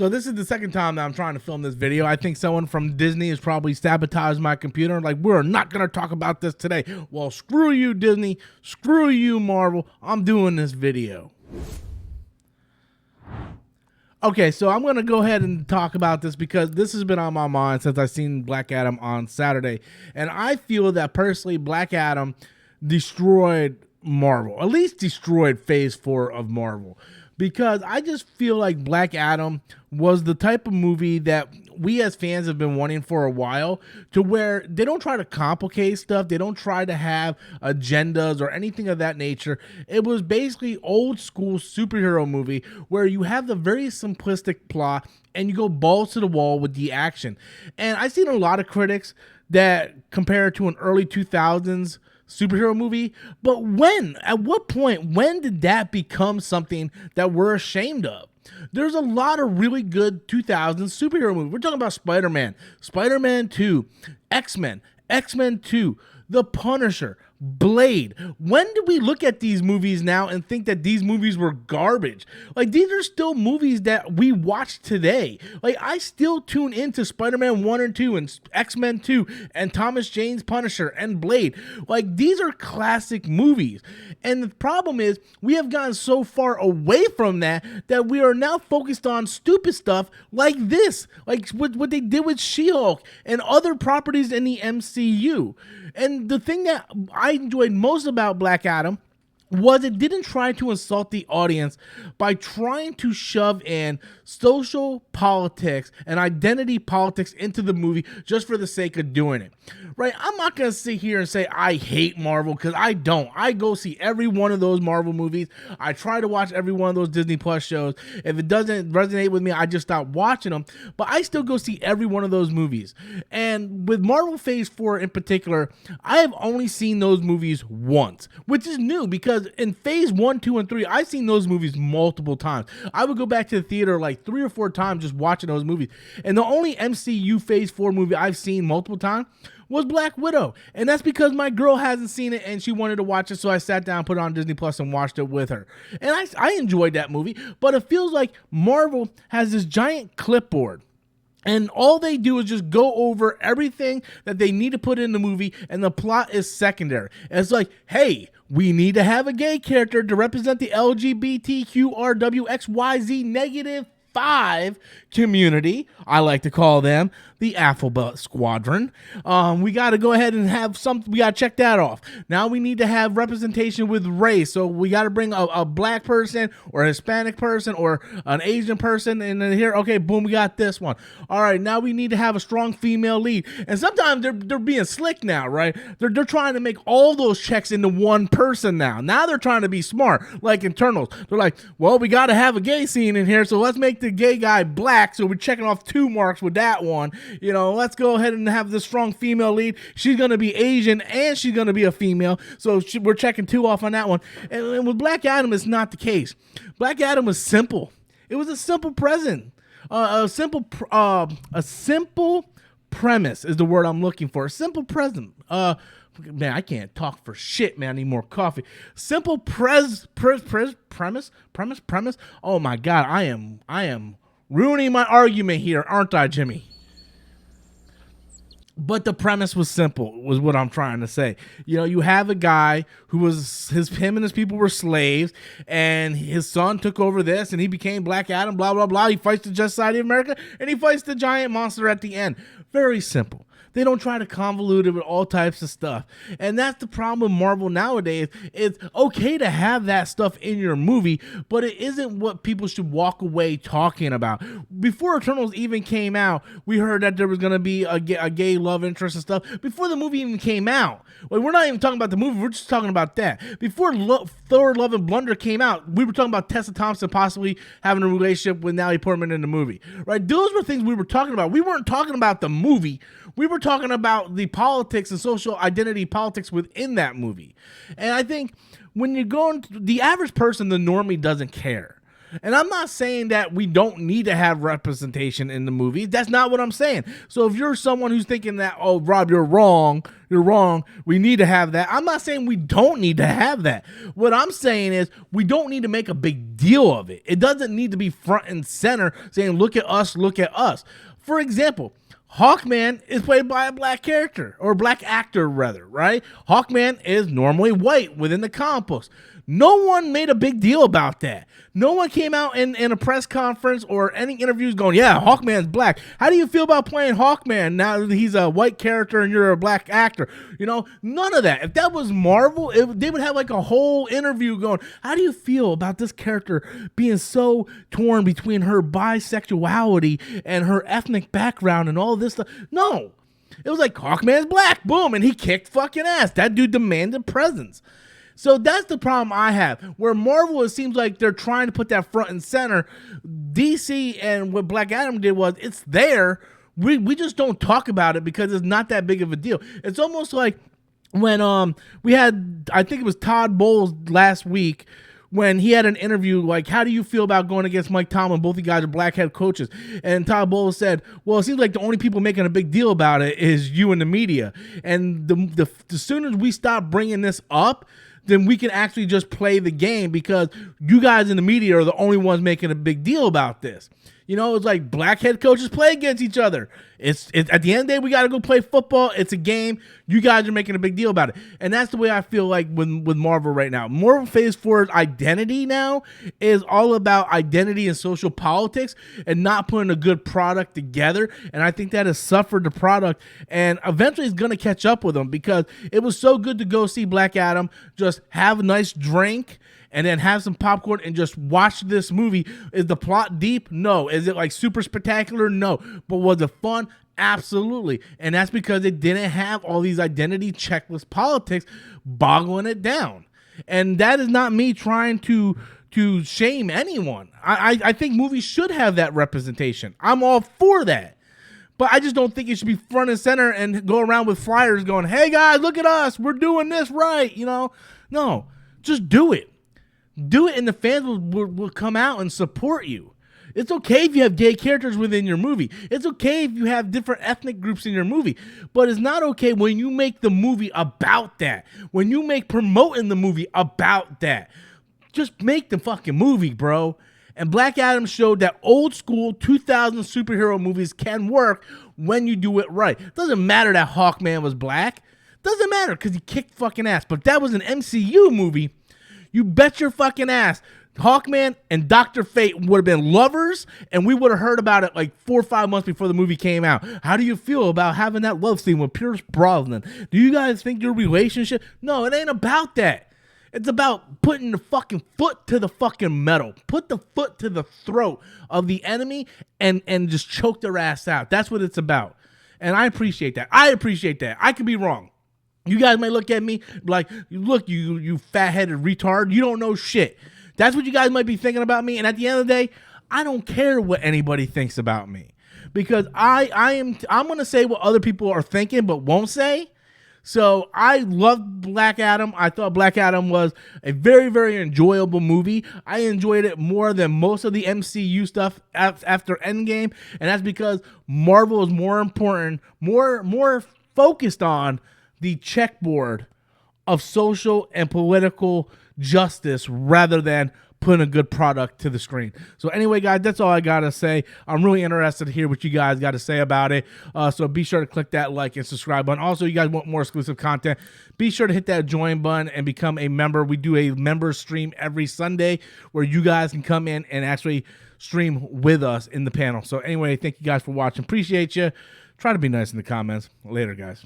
So this is the second time that I'm trying to film this video. I think someone from Disney has probably sabotaged my computer. Like, we're not going to talk about this today. Well, screw you, Disney. Screw you, Marvel. I'm doing this video. Okay, so I'm going to go ahead and talk about this because this has been on my mind since I seen Black Adam on Saturday. And I feel that personally Black Adam destroyed Marvel, at least destroyed Phase 4 of Marvel. Because I just feel like Black Adam was the type of movie that we as fans have been wanting for a while, to where they don't try to complicate stuff. They don't try to have agendas or anything of that nature. It was basically old school superhero movie where you have the very simplistic plot and you go balls to the wall with the action. And I've seen a lot of critics that compare it to an early 2000s superhero movie, but at what point, when did that become something that we're ashamed of? There's a lot of really good 2000s superhero movies. We're talking about Spider-Man, Spider-Man 2, X-Men, X-Men 2, The Punisher, Blade. When did we look at these movies now and think that these movies were garbage? Like, these are still movies that we watch today. Like, I still tune into Spider-Man 1 and 2 and X-Men 2 and Thomas Jane's Punisher and Blade. Like, these are classic movies. And the problem is we have gotten so far away from that we are now focused on stupid stuff like this, like what they did with She-Hulk and other properties in the MCU. And the thing that I enjoyed most about Black Adam was it didn't try to insult the audience by trying to shove in social politics and identity politics into the movie just for the sake of doing it. Right? I'm not going to sit here and say I hate Marvel, because I don't. I go see every one of those Marvel movies. I try to watch every one of those Disney Plus shows. If it doesn't resonate with me, I just stop watching them. But I still go see every one of those movies. And with Marvel Phase 4 in particular, I have only seen those movies once, which is new because in Phase 1, 2, and 3, I've seen those movies multiple times. I would go back to the theater like 3 or 4 times just watching those movies. And the only MCU Phase 4 movie I've seen multiple times was Black Widow. And that's because my girl hasn't seen it and she wanted to watch it, so I sat down, put it on Disney Plus, and watched it with her. And I enjoyed that movie, but it feels like Marvel has this giant clipboard. And all they do is just go over everything that they need to put in the movie, and the plot is secondary. And it's like, hey, we need to have a gay character to represent the LGBTQRWXYZ negative 5 community. I like to call them the Alphabet Squadron. We got to go ahead and have we got to check that off. Now we need to have representation with race. So we got to bring a black person or a Hispanic person or an Asian person in here. Okay, boom, we got this one. All right, now we need to have a strong female lead. And sometimes they're being slick now, right? They're trying to make all those checks into one person now. Now they're trying to be smart, like Eternals. They're like, well, we got to have a gay scene in here, so let's make the gay guy black. So we're checking off 2 marks with that one. You know, let's go ahead and have this strong female lead. She's going to be Asian and she's going to be a female. So we're checking 2 off on that one. And with Black Adam, it's not the case. Black Adam was simple. It was a simple present. A simple premise is the word I'm looking for. A simple present. Man, I can't talk for shit, man. I need more coffee. Simple premise. Oh my God, I am ruining my argument here, aren't I, Jimmy? But the premise was simple, was what I'm trying to say. You know, you have a guy who was him and his people were slaves, and his son took over this, and he became Black Adam. Blah blah blah. He fights the just side of America, and he fights the giant monster at the end. Very simple. They don't try to convolute it with all types of stuff. And that's the problem with Marvel nowadays. It's okay to have that stuff in your movie, but it isn't what people should walk away talking about. Before Eternals even came out, we heard that there was going to be a gay love interest and stuff. Before the movie even came out. Like, we're not even talking about the movie. We're just talking about that. Before Thor Love and Blunder came out, we were talking about Tessa Thompson possibly having a relationship with Natalie Portman in the movie. Right? Those were things we were talking about. We weren't talking about the movie. We were talking about the politics and social identity politics within that movie. And I think when you're going, the average person, the normie, doesn't care. And I'm not saying that we don't need to have representation in the movie. That's not what I'm saying. So if you're someone who's thinking that, oh, Rob, you're wrong, we need to have that. I'm not saying we don't need to have that. What I'm saying is we don't need to make a big deal of it. It doesn't need to be front and center saying, look at us, look at us. For example, Hawkman is played by a black character, or black actor rather, right? Hawkman is normally white within the comic books. No one made a big deal about that. No one came out in a press conference or any interviews going, yeah, Hawkman's black. How do you feel about playing Hawkman now that he's a white character and you're a black actor? You know, none of that. If that was Marvel, they would have like a whole interview going, how do you feel about this character being so torn between her bisexuality and her ethnic background and all this stuff? No. It was like, Hawkman's black, boom, and he kicked fucking ass. That dude demanded presence. So that's the problem I have. Where Marvel, it seems like they're trying to put that front and center. DC and what Black Adam did was, it's there. We just don't talk about it because it's not that big of a deal. It's almost like when we had, I think it was Todd Bowles last week, when he had an interview like, how do you feel about going against Mike Tomlin? Both you guys are black head coaches. And Todd Bowles said, well, it seems like the only people making a big deal about it is you and the media. And the sooner we stop bringing this up, then we can actually just play the game, because you guys in the media are the only ones making a big deal about this. You know, it's like black head coaches play against each other. It's at the end of the day, we got to go play football. It's a game. You guys are making a big deal about it. And that's the way I feel like with Marvel right now. Marvel Phase 4's identity now is all about identity and social politics and not putting a good product together. And I think that has suffered the product. And eventually it's going to catch up with them, because it was so good to go see Black Adam, just have a nice drink, and then have some popcorn and just watch this movie. Is the plot deep? No. Is it like super spectacular? No. But was it fun? Absolutely. And that's because it didn't have all these identity checklist politics boggling it down. And that is not me trying to shame anyone. I think movies should have that representation. I'm all for that. But I just don't think it should be front and center and go around with flyers going, hey guys, look at us, we're doing this right, you know? No, just do it. Do it, and the fans will come out and support you. It's okay if you have gay characters within your movie. It's okay if you have different ethnic groups in your movie. But it's not okay when you make the movie about that. When you make promoting the movie about that. Just make the fucking movie, bro. And Black Adam showed that old school 2000 superhero movies can work when you do it right. It doesn't matter that Hawkman was black. Doesn't matter, because he kicked fucking ass. But if that was an MCU movie, you bet your fucking ass Hawkman and Dr. Fate would have been lovers, and we would have heard about it like 4 or 5 months before the movie came out. How do you feel about having that love scene with Pierce Brosnan? Do you guys think your relationship? No, it ain't about that. It's about putting the fucking foot to the fucking metal. Put the foot to the throat of the enemy and just choke their ass out. That's what it's about. And I appreciate that. I could be wrong. You guys might look at me like, look, you fat-headed retard. You don't know shit. That's what you guys might be thinking about me. And at the end of the day, I don't care what anybody thinks about me, because I'm going to say what other people are thinking but won't say. So I loved Black Adam. I thought Black Adam was a very, very enjoyable movie. I enjoyed it more than most of the MCU stuff after Endgame. And that's because Marvel is more important, more focused on the checkboard of social and political justice rather than putting a good product to the screen. So anyway, guys, that's all I got to say. I'm really interested to hear what you guys got to say about it. So be sure to click that like and subscribe button. Also, you guys want more exclusive content, be sure to hit that join button and become a member. We do a member stream every Sunday where you guys can come in and actually stream with us in the panel. So anyway, thank you guys for watching. Appreciate you. Try to be nice in the comments. Later, guys.